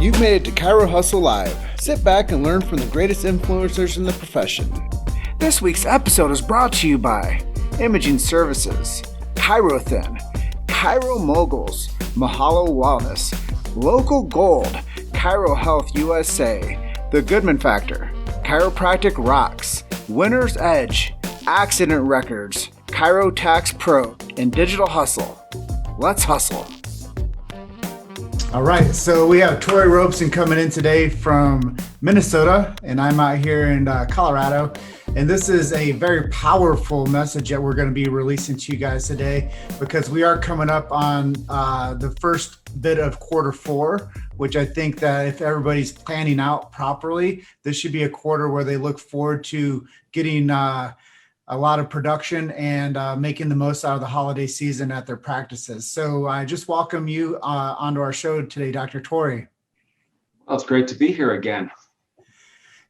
You've made it to Chiro Hustle Live. Sit back and learn from the greatest influencers in the profession. This week's episode is brought to you by Imaging Services, Chirothin, Chiro Moguls, Mahalo Wellness, Local Gold, Chiro Health USA, The Goodman Factor, Chiropractic Rocks, Winner's Edge, Accident Records, Chiro Tax Pro, and Digital Hustle. Let's hustle. All right, so we have Tory Robson coming in today from Minnesota, and I'm out here in Colorado. And this is a very powerful message that we're going to be releasing to you guys today, because we are coming up on the first bit of quarter four, which I think that if everybody's planning out properly, this should be a quarter where they look forward to getting a lot of production and making the most out of the holiday season at their practices. So I just welcome you onto our show today, Dr. Tory. Well, it's great to be here again.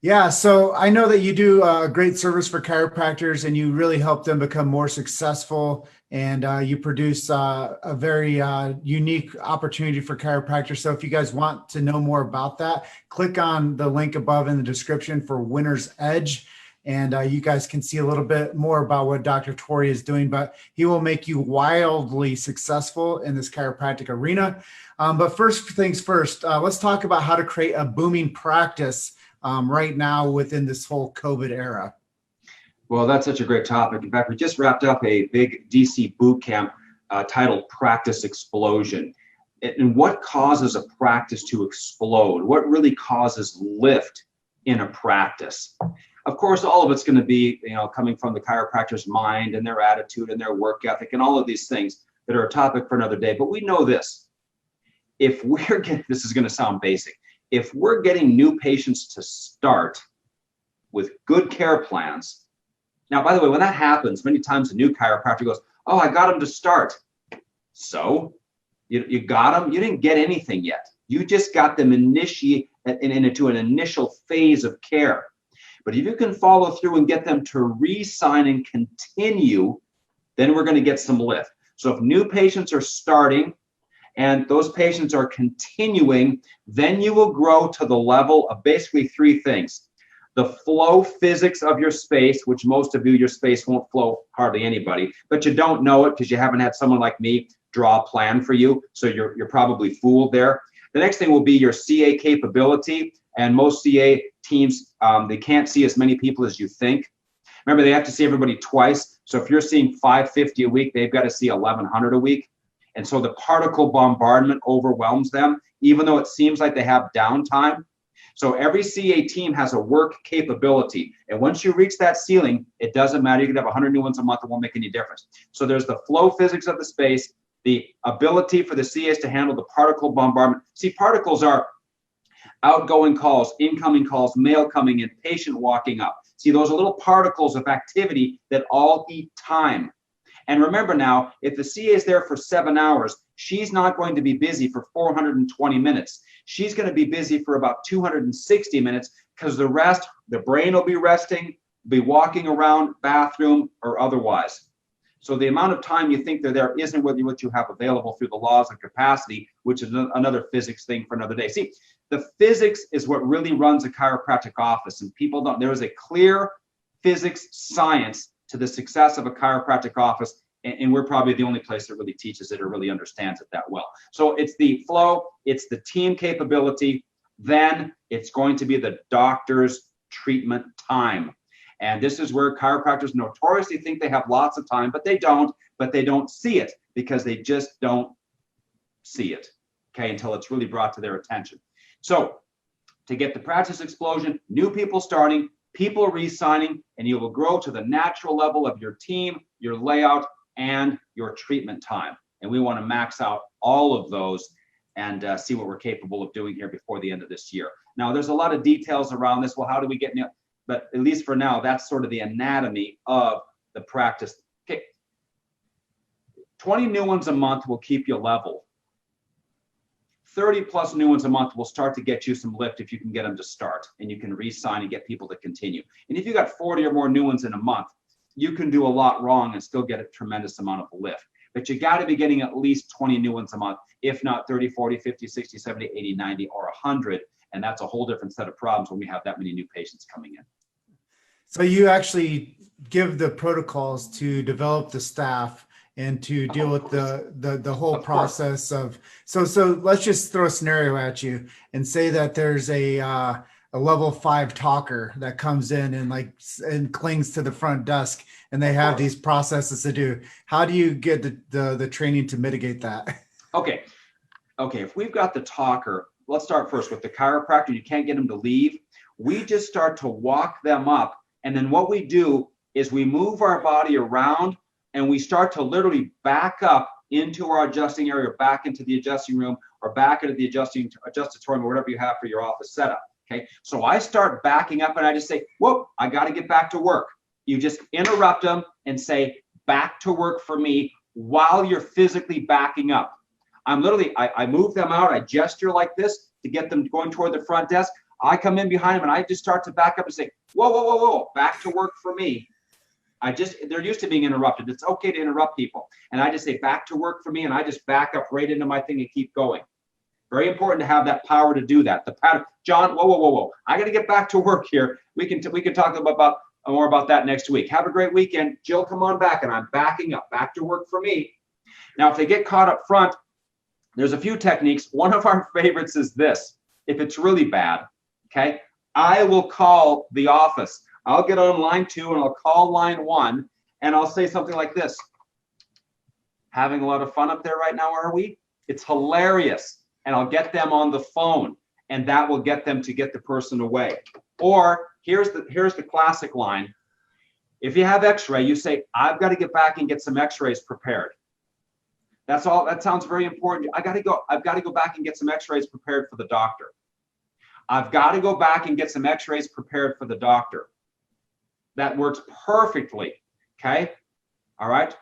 Yeah, so I know that you do a great service for chiropractors, and you really help them become more successful, and you produce a very unique opportunity for chiropractors. So if you guys want to know more about that, click on the link above in the description for Winner's Edge. And you guys can see a little bit more about what Dr. Tory is doing, but he will make you wildly successful in this chiropractic arena. But first things first, let's talk about how to create a booming practice right now within this whole COVID era. Well, that's such a great topic. In fact, we just wrapped up a big DC boot camp titled Practice Explosion. And what causes a practice to explode? What really causes lift in a practice? Of course, all of it's going to be, coming from the chiropractor's mind and their attitude and their work ethic and all of these things that are a topic for another day. But we know this: if we're getting, this is going to sound basic, if we're getting new patients to start with good care plans. Now, by the way, when that happens, many times a new chiropractor goes, "Oh, I got them to start." So you got them. You didn't get anything yet. You just got them initiate into an initial phase of care. But if you can follow through and get them to re-sign and continue, then we're going to get some lift. So if new patients are starting and those patients are continuing, then you will grow to the level of basically three things: the flow physics of your space, which most of you, your space won't flow hardly anybody, but you don't know it because you haven't had someone like me draw a plan for you. So you're probably fooled there. The next thing will be your CA capability. And most CA teams, they can't see as many people as you think. Remember, they have to see everybody twice. So if you're seeing 550 a week, they've got to see 1,100 a week. And so the particle bombardment overwhelms them, even though it seems like they have downtime. So every CA team has a work capability. And once you reach that ceiling, it doesn't matter. You could have 100 new ones a month. It won't make any difference. So there's the flow physics of the space, the ability for the CAs to handle the particle bombardment. See, particles are outgoing calls, incoming calls, mail coming in, patient walking up. See, those are little particles of activity that all eat time. And remember now, if the CA is there for 7 hours, she's not going to be busy for 420 minutes. She's going to be busy for about 260 minutes, because the rest, the brain will be resting, be walking around, bathroom, or otherwise. So the amount of time you think they're there isn't what you have available through the laws of capacity, which is another physics thing for another day. See, the physics is what really runs a chiropractic office, and people don't. There is a clear physics science to the success of a chiropractic office, and we're probably the only place that really teaches it or really understands it that well. So it's the flow, it's the team capability, then it's going to be the doctor's treatment time. And this is where chiropractors notoriously think they have lots of time, but they don't see it because they just don't see it, okay, until it's really brought to their attention. So to get the practice explosion, new people starting, people re-signing, and you will grow to the natural level of your team, your layout, and your treatment time. And we want to max out all of those and see what we're capable of doing here before the end of this year. Now, there's a lot of details around this. Well, how do we get new? But at least for now, that's sort of the anatomy of the practice. Okay, 20 new ones a month will keep you level. 30 plus new ones a month will start to get you some lift if you can get them to start, and you can re-sign and get people to continue. And if you got 40 or more new ones in a month, you can do a lot wrong and still get a tremendous amount of lift. but you got to be getting at least 20 new ones a month, if not 30, 40, 50, 60, 70, 80, 90, or 100. And that's a whole different set of problems when we have that many new patients coming in. So you actually give the protocols to develop the staff and to deal with the whole process of, so let's just throw a scenario at you and say that there's a level 5 talker that comes in and clings to the front desk, and they have these processes to do. How do you get the training to mitigate that? Okay. If we've got the talker, let's start first with the chiropractor. You can't get them to leave. We just start to walk them up. And then what we do is we move our body around and we start to literally back up into our adjusting area, or back into the adjusting room, or back into the adjusting room, or whatever you have for your office setup. Okay. So I start backing up and I just say, whoop, I got to get back to work. You just interrupt them and say, back to work for me, while you're physically backing up. I'm literally, I move them out. I gesture like this to get them going toward the front desk. I come in behind them and I just start to back up and say, whoa, whoa, whoa, whoa, back to work for me. They're used to being interrupted. It's okay to interrupt people. And I just say, back to work for me. And I just back up right into my thing and keep going. Very important to have that power to do that. The pattern, John, whoa, whoa, whoa, whoa. I got to get back to work here. We can talk about more about that next week. Have a great weekend. Jill, come on back. And I'm backing up, back to work for me. Now, if they get caught up front, there's a few techniques. One of our favorites is this. If it's really bad, okay, I will call the office. I'll get on line 2 and I'll call line 1 and I'll say something like this. Having a lot of fun up there right now, are we? It's hilarious. And I'll get them on the phone, and that will get them to get the person away. Or here's the classic line. If you have x-ray, you say, I've got to get back and get some x-rays prepared. That's all. That sounds very important. I've got to go back and get some x-rays prepared for the doctor. I've got to go back and get some x-rays prepared for the doctor. That works perfectly. Okay. All right.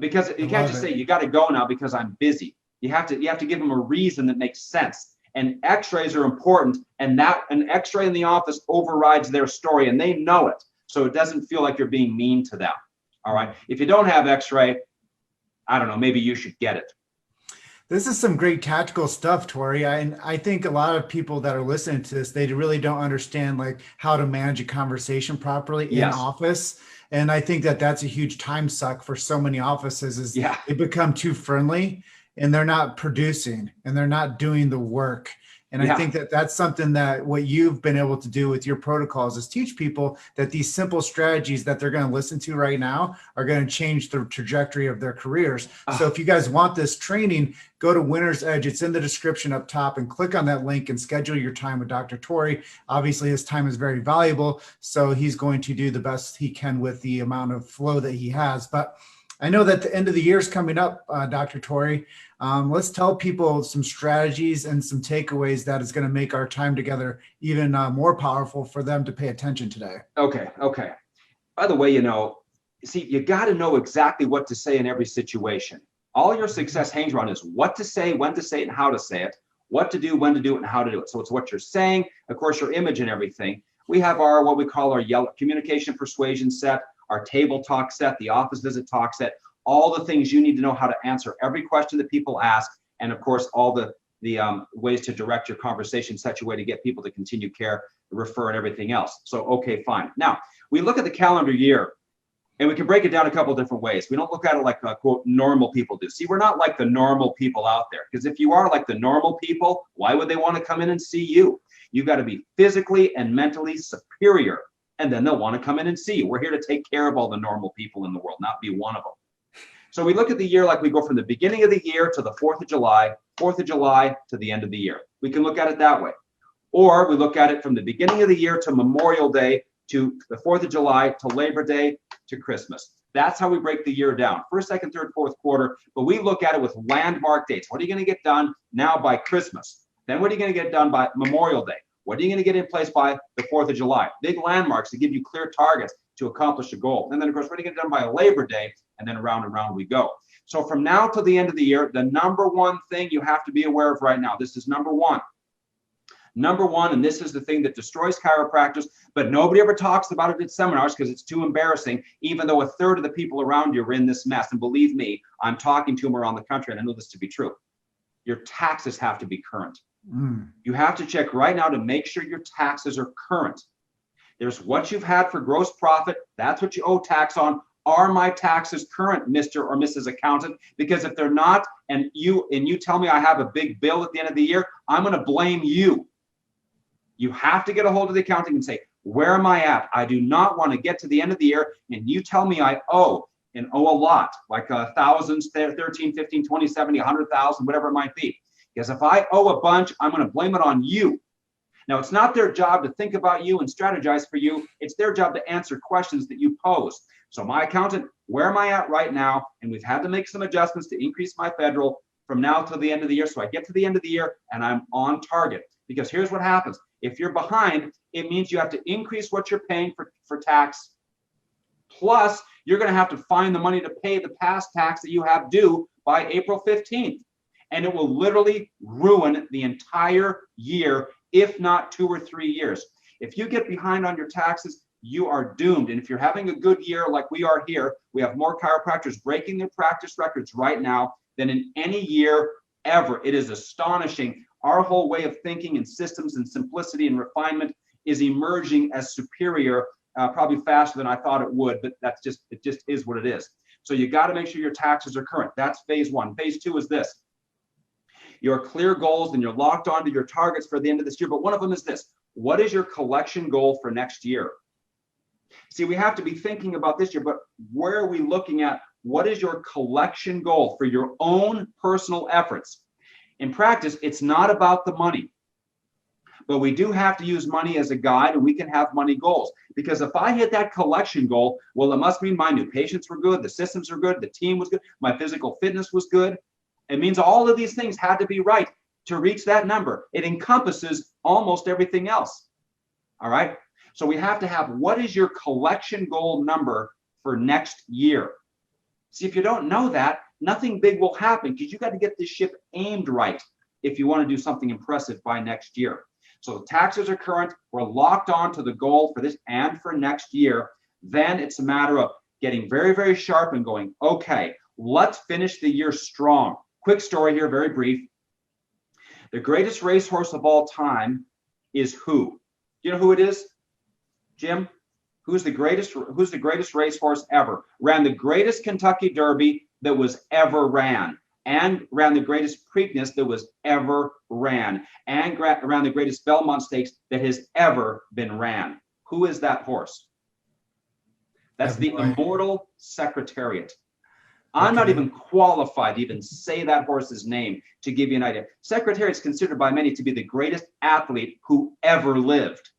Because you can't just say, you got to go now because I'm busy. You have to give them a reason that makes sense. And x-rays are important. And an x-ray in the office overrides their story, and they know it. So it doesn't feel like you're being mean to them. All right. If you don't have x-ray, I don't know, maybe you should get it. This is some great tactical stuff, Tory. I think a lot of people that are listening to this, they really don't understand like how to manage a conversation properly in office. And I think that that's a huge time suck for so many offices is they become too friendly and they're not producing and they're not doing the work. And I think that that's something that what you've been able to do with your protocols is teach people that these simple strategies that they're going to listen to right now are going to change the trajectory of their careers. So if you guys want this training, go to Winner's Edge. It's in the description up top and click on that link and schedule your time with Dr. Tory. Obviously, his time is very valuable, so he's going to do the best he can with the amount of flow that he has. But I know that the end of the year is coming up, Dr. Tory. Let's tell people some strategies and some takeaways that is going to make our time together even more powerful for them to pay attention today. Okay. By the way, you got to know exactly what to say in every situation. All your success hangs around is what to say, when to say it, and how to say it, what to do, when to do it, and how to do it. So it's what you're saying, of course, your image and everything. We have what we call our yellow communication persuasion set, our table talk set, the office visit talk set, all the things you need to know how to answer every question that people ask, and of course, all the ways to direct your conversation in such a way to get people to continue care, refer, and everything else. So, okay, fine. Now, we look at the calendar year, and we can break it down a couple different ways. We don't look at it like, quote, normal people do. See, we're not like the normal people out there, because if you are like the normal people, why would they want to come in and see you? You've got to be physically and mentally superior, and then they'll want to come in and see you. We're here to take care of all the normal people in the world, not be one of them. So we look at the year like we go from the beginning of the year to the 4th of July, 4th of July to the end of the year. We can look at it that way. Or we look at it from the beginning of the year to Memorial Day, to the 4th of July, to Labor Day, to Christmas. That's how we break the year down. First, second, third, fourth quarter. But we look at it with landmark dates. What are you going to get done now by Christmas? Then what are you going to get done by Memorial Day? What are you going to get in place by the 4th of July? Big landmarks to give you clear targets to accomplish a goal. And then, of course, what are you going to get done by Labor Day? And then around and around we go. So from now to the end of the year, the number one thing you have to be aware of right now, this is number one. Number one, and this is the thing that destroys chiropractors, but nobody ever talks about it at seminars because it's too embarrassing, even though a third of the people around you are in this mess. And believe me, I'm talking to them around the country, and I know this to be true. Your taxes have to be current. You have to check right now to make sure your taxes are current. There's what you've had for gross profit. That's what you owe tax on. Are my taxes current, Mr. or Mrs. Accountant? Because if they're not, and you tell me I have a big bill at the end of the year, I'm going to blame you. You have to get a hold of the accounting and say, where am I at? I do not want to get to the end of the year and you tell me I owe a lot, like thousands, 13, 15, 20, 70, 100,000, whatever it might be. Because if I owe a bunch, I'm going to blame it on you. Now, it's not their job to think about you and strategize for you. It's their job to answer questions that you pose. So my accountant, where am I at right now? And we've had to make some adjustments to increase my federal from now till the end of the year. So I get to the end of the year and I'm on target. Because here's what happens. If you're behind, it means you have to increase what you're paying for tax. Plus, you're going to have to find the money to pay the past tax that you have due by April 15th. And it will literally ruin the entire year, if not 2 or 3 years. If you get behind on your taxes, you are doomed. And if you're having a good year like we are here, we have more chiropractors breaking their practice records right now than in any year ever. It is astonishing. Our whole way of thinking and systems and simplicity and refinement is emerging as superior, probably faster than I thought it would, but it just is what it is. So you got to make sure your taxes are current. That's phase one. Phase two is this. Your clear goals and you're locked onto your targets for the end of this year. But one of them is this. What is your collection goal for next year? See, we have to be thinking about this year, but where are we looking at? What is your collection goal for your own personal efforts? In practice, it's not about the money, but we do have to use money as a guide, and we can have money goals. Because if I hit that collection goal, well, it must mean my new patients were good, the systems are good, the team was good, my physical fitness was good. It means all of these things had to be right to reach that number. It encompasses almost everything else. All right. So we have to have, what is your collection goal number for next year? See, if you don't know that, nothing big will happen because you got to get this ship aimed right if you want to do something impressive by next year. So the taxes are current. We're locked on to the goal for this and for next year. Then it's a matter of getting very, very sharp and going, okay, let's finish the year strong. Quick story here, very brief. The greatest racehorse of all time is who? Do you know who it is? Jim? Who's the greatest racehorse ever? Ran the greatest Kentucky Derby that was ever ran, and ran the greatest Preakness that was ever ran, and ran the greatest Belmont Stakes that has ever been ran. Who is that horse? That's the Immortal Secretariat. I'm not even qualified to even say that horse's name to give you an idea. Secretariat is considered by many to be the greatest athlete who ever lived.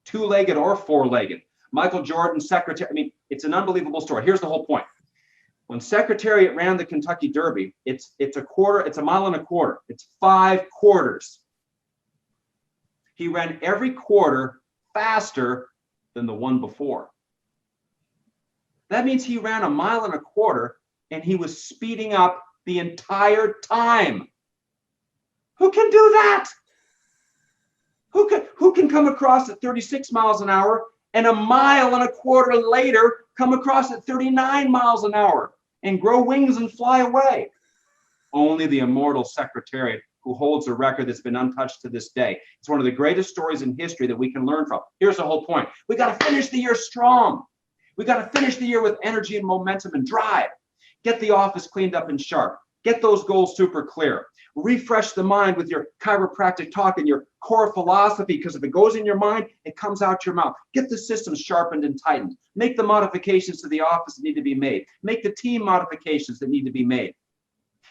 Two-legged or four-legged. Michael Jordan, Secretariat. I mean, it's an unbelievable story. Here's the whole point. When Secretariat ran the Kentucky Derby, it's a mile and a quarter. It's 5 quarters. He ran every quarter faster than the one before. That means he ran a mile and a quarter and he was speeding up the entire time. Who can do that? Who can come across at 36 miles an hour and a mile and a quarter later come across at 39 miles an hour and grow wings and fly away? Only the Immortal Secretariat, who holds a record that's been untouched to this day. It's one of the greatest stories in history that we can learn from. Here's the whole point. We got to finish the year strong. We got to finish the year with energy and momentum and drive. Get the office cleaned up and sharp. Get those goals super clear. Refresh the mind with your chiropractic talk and your core philosophy, because if it goes in your mind, it comes out your mouth. Get the systems sharpened and tightened. Make the modifications to the office that need to be made. Make the team modifications that need to be made.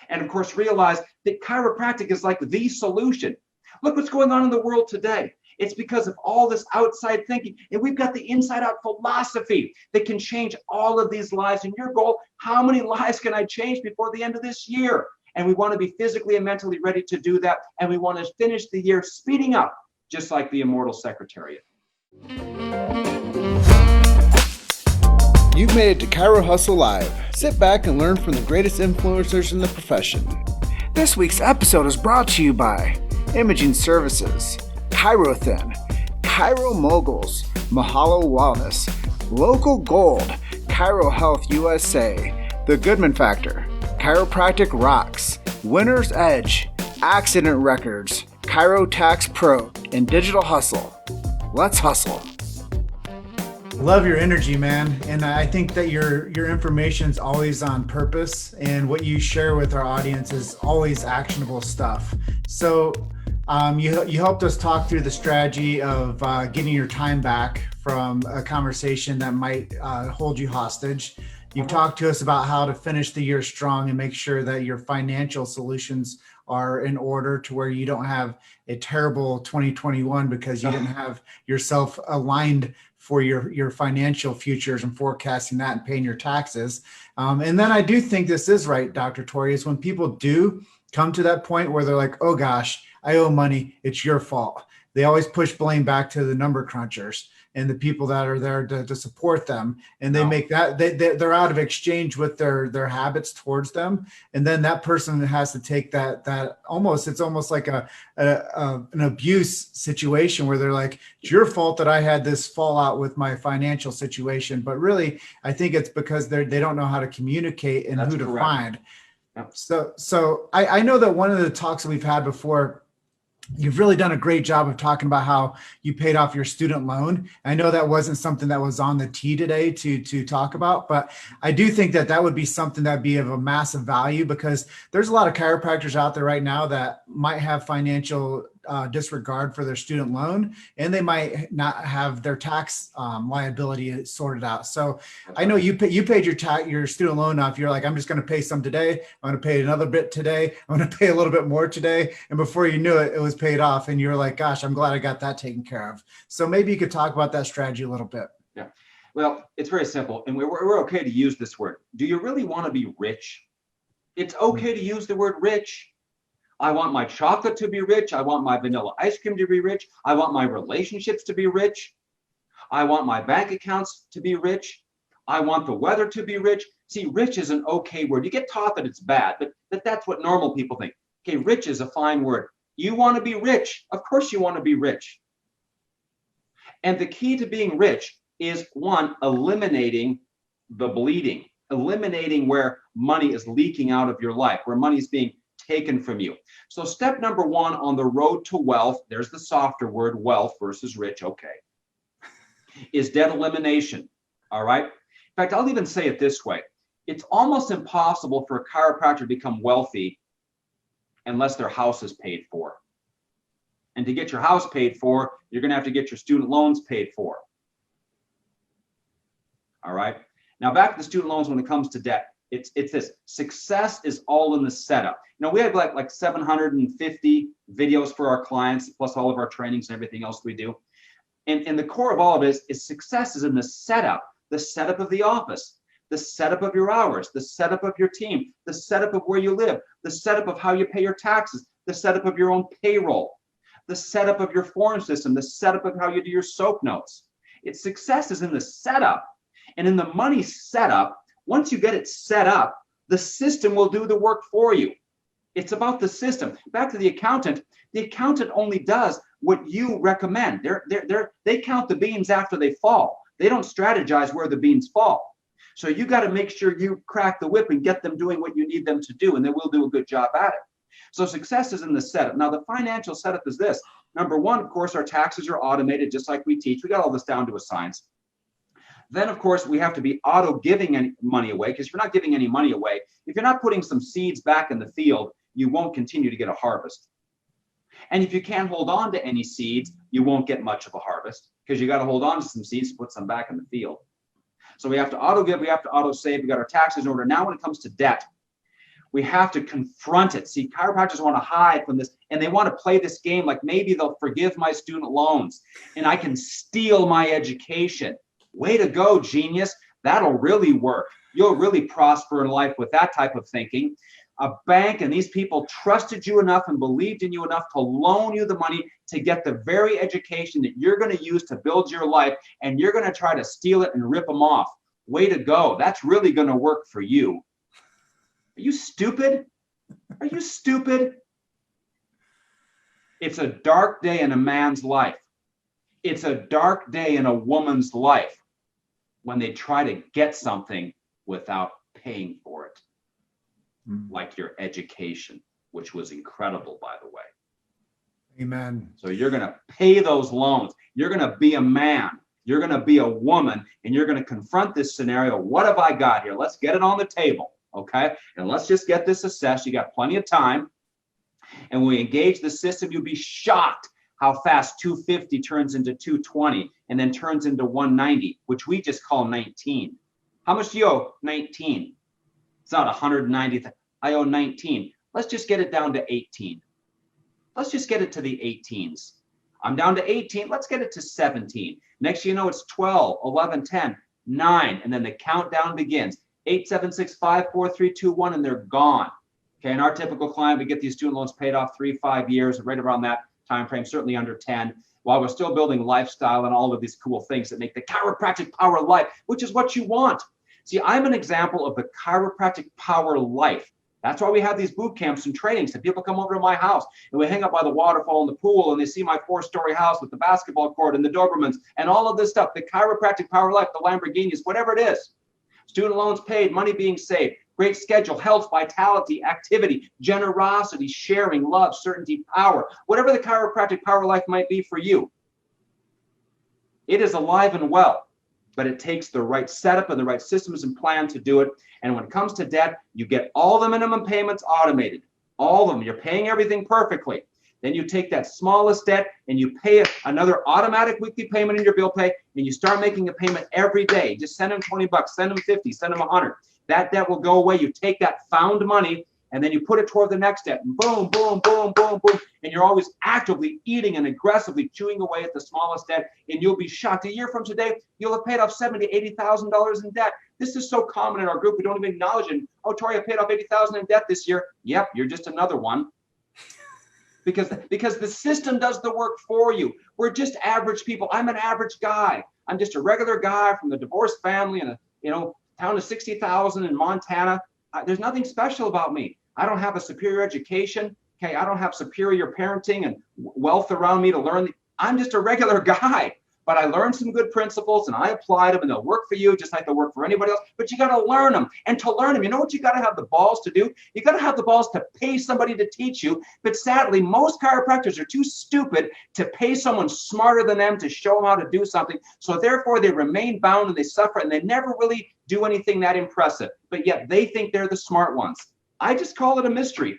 And of course, realize that chiropractic is like the solution. Look what's going on in the world today. It's because of all this outside thinking. And we've got the inside out philosophy that can change all of these lives. And your goal, how many lives can I change before the end of this year? And we want to be physically and mentally ready to do that. And we want to finish the year speeding up, just like the Immortal Secretariat. You've made it to Chiro Hustle Live. Sit back and learn from the greatest influencers in the profession. This week's episode is brought to you by Imaging Services, Chiro Thin, Chiro Moguls, Mahalo Wellness, Local Gold, Chiro Health USA, The Goodman Factor, Chiropractic Rocks, Winner's Edge, Accident Records, Chiro Tax Pro, and Digital Hustle. Let's hustle. Love your energy, man. And I think that your information's always on purpose, and what you share with our audience is always actionable stuff. So you helped us talk through the strategy of getting your time back from a conversation that might hold you hostage. You've talked to us about how to finish the year strong and make sure that your financial solutions are in order to where you don't have a terrible 2021 because you didn't have yourself aligned for your financial futures and forecasting that and paying your taxes. And then I do think this is right, Dr. Tory, is when people do come to that point where they're like, oh gosh, I owe money, it's your fault. They always push blame back to the number crunchers and the people that are there to support them. And they make that, they're out of exchange with their habits towards them. And then that person has to take that almost, it's almost like an abuse situation where they're like, it's your fault that I had this fallout with my financial situation. But really, I think it's because they don't know how to communicate and who to find. Yep. So I know that one of the talks that we've had before, you've really done a great job of talking about how you paid off your student loan. I know that wasn't something that was on the tee today to talk about, but I do think that would be something that'd be of a massive value, because there's a lot of chiropractors out there right now that might have financial disregard for their student loan, and they might not have their tax liability sorted out. So I know you paid your student loan off. You're like, I'm just going to pay some today. I'm going to pay another bit today. I'm going to pay a little bit more today. And before you knew it, it was paid off. And you're like, gosh, I'm glad I got that taken care of. So maybe you could talk about that strategy a little bit. Yeah. Well, it's very simple. And we're okay to use this word. Do you really want to be rich? It's okay to use the word rich. I want my chocolate to be rich. I want my vanilla ice cream to be rich. I want my relationships to be rich. I want my bank accounts to be rich. I want the weather to be rich. See, rich is an okay word. You get taught that it's bad, but that's what normal people think. Okay, rich is a fine word. You want to be rich. Of course you want to be rich. And the key to being rich is, one, eliminating the bleeding, eliminating where money is leaking out of your life, where money is being taken from you. So step number one on the road to wealth, there's the softer word, wealth versus rich, okay, is debt elimination, all right? In fact, I'll even say it this way. It's almost impossible for a chiropractor to become wealthy unless their house is paid for. And to get your house paid for, you're going to have to get your student loans paid for. All right? Now back to the student loans when it comes to debt. It's this. Success is all in the setup. You know, we have like 750 videos for our clients, plus all of our trainings and everything else we do. And the core of all of it is success is in the setup of the office, the setup of your hours, the setup of your team, the setup of where you live, the setup of how you pay your taxes, the setup of your own payroll, the setup of your form system, the setup of how you do your soap notes. It's success is in the setup. And in the money setup, once you get it set up, the system will do the work for you. It's about the system. Back to the accountant only does what you recommend. They count the beans after they fall. They don't strategize where the beans fall. So you got to make sure you crack the whip and get them doing what you need them to do, and they will do a good job at it. So success is in the setup. Now, the financial setup is this. Number one, of course, our taxes are automated just like we teach. We got all this down to a science. Then, of course, we have to be auto-giving any money away, because if you're not giving any money away, if you're not putting some seeds back in the field, you won't continue to get a harvest. And if you can't hold on to any seeds, you won't get much of a harvest, because you got to hold on to some seeds to put some back in the field. So we have to auto-give, we have to auto-save, we got our taxes in order. Now when it comes to debt, we have to confront it. See, chiropractors want to hide from this, and they want to play this game like maybe they'll forgive my student loans and I can steal my education. Way to go, genius. That'll really work. You'll really prosper in life with that type of thinking. A bank and these people trusted you enough and believed in you enough to loan you the money to get the very education that you're going to use to build your life, and you're going to try to steal it and rip them off. Way to go. That's really going to work for you. Are you stupid? Are you stupid? It's a dark day in a man's life. It's a dark day in a woman's life when they try to get something without paying for it. Like your education, which was incredible, by the way. Amen. So you're going to pay those loans. You're going to be a man. You're going to be a woman, and you're going to confront this scenario. What have I got here? Let's get it on the table, okay? And let's just get this assessed. You got plenty of time. And when we engage the system, you'll be shocked how fast 250 turns into 220 and then turns into 190, which we just call 19. How much do you owe? 19. It's not 190. I owe 19. Let's just get it down to 18. Let's just get it to the 18s. I'm down to 18. Let's get it to 17. Next thing you know, it's 12, 11, 10, 9. And then the countdown begins. 8, 7, 6, 5, 4, 3, 2, 1, and they're gone. Okay, and our typical client, we get these student loans paid off 3-5 years, right around that time frame, certainly under 10, while we're still building lifestyle and all of these cool things that make the chiropractic power life, which is what you want. See, I'm an example of the chiropractic power life. That's why we have these boot camps and trainings, and people come over to my house and we hang out by the waterfall and the pool, and they see my 4-story house with the basketball court and the Dobermans and all of this stuff, the chiropractic power life, the Lamborghinis, whatever it is. Student loans paid, money being saved, great schedule, health, vitality, activity, generosity, sharing, love, certainty, power, whatever the chiropractic power life might be for you. It is alive and well. But it takes the right setup and the right systems and plan to do it. And when it comes to debt, you get all the minimum payments automated. All of them. You're paying everything perfectly. Then you take that smallest debt and you pay another automatic weekly payment in your bill pay, and you start making a payment every day. Just send them 20 bucks, send them 50, send them 100. That debt will go away. You take that found money and then you put it toward the next debt. And boom, boom, boom, boom, boom. And you're always actively eating and aggressively chewing away at the smallest debt. And you'll be shocked. A year from today, you'll have paid off $70,000 to $80,000 in debt. This is so common in our group. We don't even acknowledge it. Oh, Tory, I paid off $80,000 in debt this year. Yep, you're just another one. Because the system does the work for you. We're just average people. I'm an average guy. I'm just a regular guy from the divorced family in a town of 60,000 in Montana. There's nothing special about me. I don't have a superior education. Okay, I don't have superior parenting and wealth around me to learn. I'm just a regular guy, but I learned some good principles and I applied them, and they'll work for you just like they'll work for anybody else. But you got to learn them, and to learn them, you know what you got to have the balls to do? You got to have the balls to pay somebody to teach you. But sadly, most chiropractors are too stupid to pay someone smarter than them to show them how to do something. So therefore, they remain bound and they suffer, and they never really do anything that impressive. But yet they think they're the smart ones. I just call it a mystery.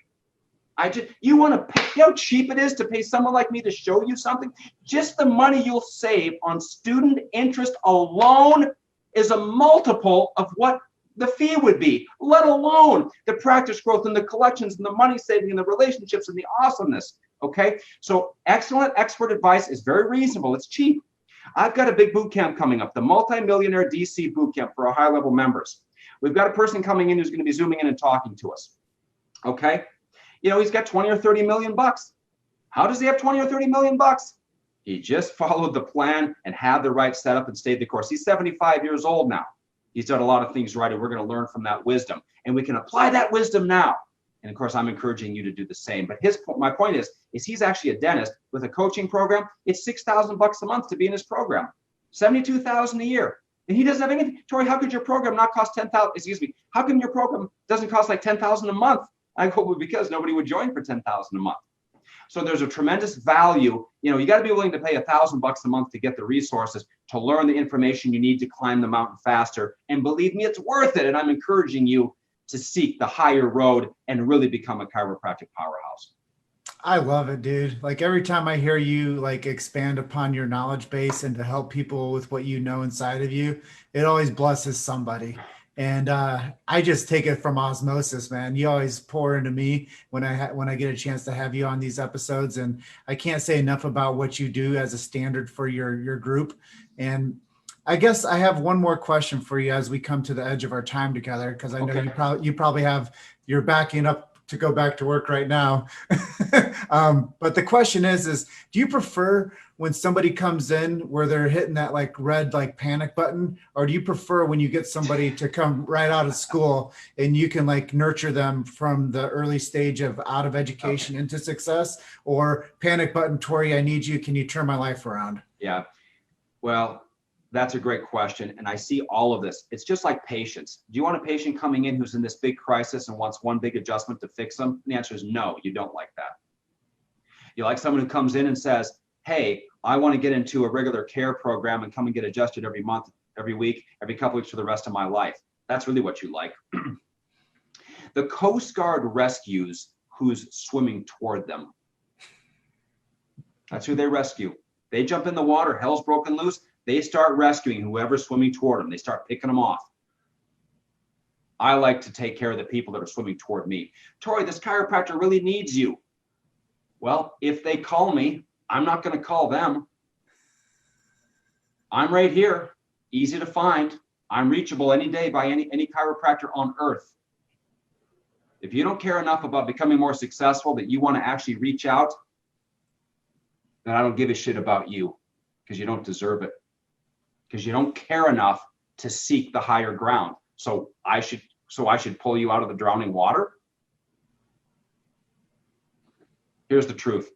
You want to pay, you know how cheap it is to pay someone like me to show you something? Just the money you'll save on student interest alone is a multiple of what the fee would be, let alone the practice growth and the collections and the money saving and the relationships and the awesomeness. Okay, so excellent expert advice is very reasonable. It's cheap. I've got a big boot camp coming up, the Multimillionaire DC Boot Camp for our high-level members. We've got a person coming in who's going to be zooming in and talking to us. Okay, he's got 20 or 30 million bucks. How does he have 20 or 30 million bucks? He just followed the plan and had the right setup and stayed the course. He's 75 years old now. He's done a lot of things right, and we're going to learn from that wisdom, and we can apply that wisdom now. And of course, I'm encouraging you to do the same. But my point is he's actually a dentist with a coaching program. It's $6,000 a month to be in his program, $72,000 a year. And he doesn't have anything. Tory, how could your program not cost $10,000? Excuse me. How come your program doesn't cost like $10,000 a month? I go, well, because nobody would join for $10,000 a month. So there's a tremendous value. You got to be willing to pay $1,000 a month to get the resources, to learn the information you need to climb the mountain faster. And believe me, it's worth it. And I'm encouraging you to seek the higher road and really become a chiropractic powerhouse. I love it, dude. Like every time I hear you expand upon your knowledge base and to help people with what you know inside of you, it always blesses somebody. And I just take it from osmosis, man. You always pour into me when I get a chance to have you on these episodes. And I can't say enough about what you do as a standard for your group. And I guess I have one more question for you as we come to the edge of our time together, because I know you probably have, you're backing up to go back to work right now. But the question is, do you prefer when somebody comes in where they're hitting that like red, like panic button, or do you prefer when you get somebody to come right out of school and you can like nurture them from the early stage of out of education into success, or panic button, Tory, I need you. Can you turn my life around? Yeah. Well, that's a great question. And I see all of this. It's just like patients. Do you want a patient coming in who's in this big crisis and wants one big adjustment to fix them? And the answer is no, you don't like that. You like someone who comes in and says, hey, I want to get into a regular care program and come and get adjusted every month, every week, every couple weeks for the rest of my life. That's really what you like. The Coast Guard rescues who's swimming toward them. That's who they rescue. They jump in the water, hell's broken loose. They start rescuing whoever's swimming toward them. They start picking them off. I like to take care of the people that are swimming toward me. Tory, this chiropractor really needs you. Well, if they call me, I'm not going to call them. I'm right here, easy to find. I'm reachable any day by any chiropractor on earth. If you don't care enough about becoming more successful that you want to actually reach out, then I don't give a shit about you, because you don't deserve it, because you don't care enough to seek the higher ground. So I should pull you out of the drowning water. Here's the truth.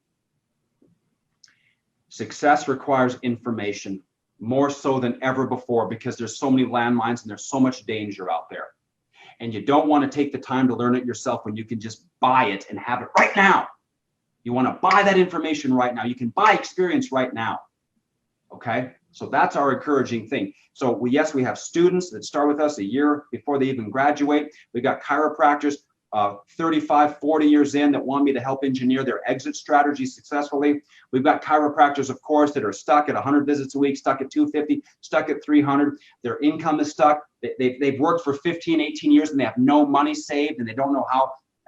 Success requires information more so than ever before, because there's so many landmines and there's so much danger out there. And you don't want to take the time to learn it yourself when you can just buy it and have it right now. You want to buy that information right now. You can buy experience right now. Okay? So that's our encouraging thing. So yes, we have students that start with us a year before they even graduate. We got chiropractors 35, 40 years in that want me to help engineer their exit strategy successfully. We've got chiropractors, of course, that are stuck at 100 visits a week, stuck at 250, stuck at 300. Their income is stuck. They've worked for 15, 18 years and they have no money saved and they don't know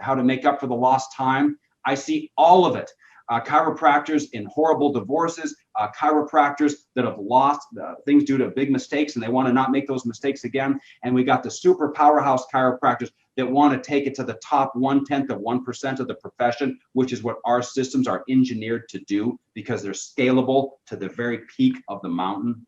how to make up for the lost time. I see all of it. Chiropractors in horrible divorces, chiropractors that have lost things due to big mistakes and they want to not make those mistakes again. And we got the super powerhouse chiropractors that want to take it to the top 1/10 of 1% of the profession, which is what our systems are engineered to do, because they're scalable to the very peak of the mountain.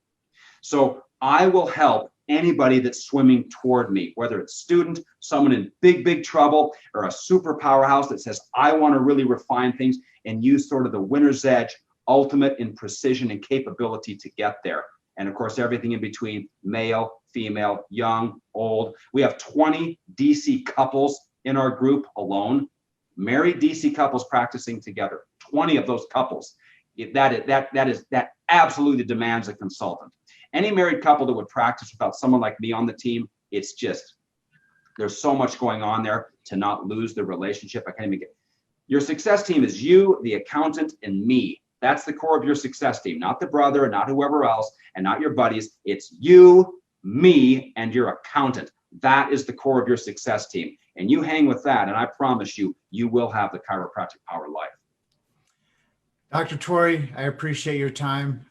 So I will help anybody that's swimming toward me, whether it's student, someone in big trouble, or a super powerhouse that says, I want to really refine things and use sort of the winner's edge, ultimate in precision and capability to get there. And of course, everything in between, male, female, young, old. We have 20 DC couples in our group alone, married DC couples practicing together, 20 of those couples. That absolutely demands a consultant. Any married couple that would practice without someone like me on the team, it's just, there's so much going on there to not lose the relationship. I can't even get. Your success team is you, the accountant, and me. That's the core of your success team, not the brother, not whoever else, and not your buddies. It's you, me, and your accountant. That is the core of your success team. And you hang with that, and I promise you, you will have the chiropractic power life. Dr. Tory, I appreciate your time.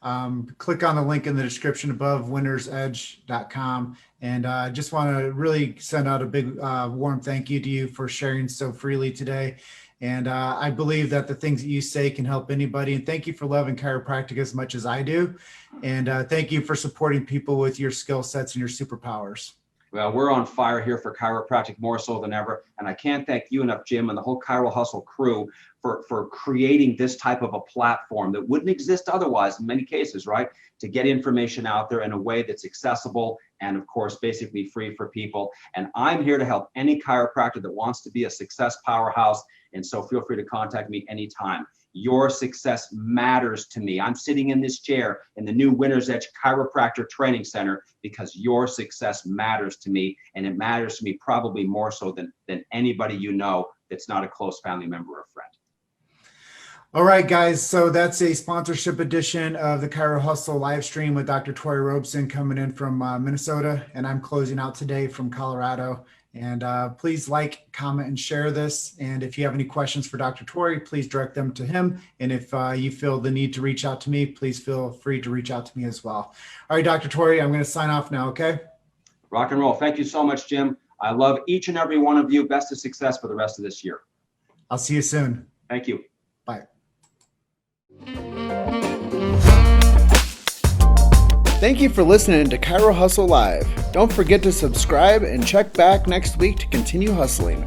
Click on the link in the description above, winnersedge.com. And I just want to really send out a big warm thank you to you for sharing so freely today. And I believe that the things that you say can help anybody. And thank you for loving chiropractic as much as I do. And thank you for supporting people with your skill sets and your superpowers. Well, we're on fire here for chiropractic more so than ever. And I can't thank you enough, Jim, and the whole Chiro Hustle crew for creating this type of a platform that wouldn't exist otherwise in many cases, right? To get information out there in a way that's accessible and, of course, basically free for people. And I'm here to help any chiropractor that wants to be a success powerhouse. And so feel free to contact me anytime. Your success matters to me. I'm sitting in this chair in the new Winner's Edge Chiropractor Training Center because your success matters to me, and it matters to me probably more so than anybody you know that's not a close family member or friend. All right, guys. So that's a sponsorship edition of the Chiro Hustle live stream with Dr. Tory Robson coming in from Minnesota, and I'm closing out today from Colorado. And please like, comment, and share this. And if you have any questions for Dr. Tory, please direct them to him. And if you feel the need to reach out to me, please feel free to reach out to me as well. All right, Dr. Tory, I'm going to sign off now, okay? Rock and roll. Thank you so much, Jim. I love each and every one of you. Best of success for the rest of this year. I'll see you soon. Thank you. Bye. Thank you for listening to Chiro Hustle Live. Don't forget to subscribe and check back next week to continue hustling.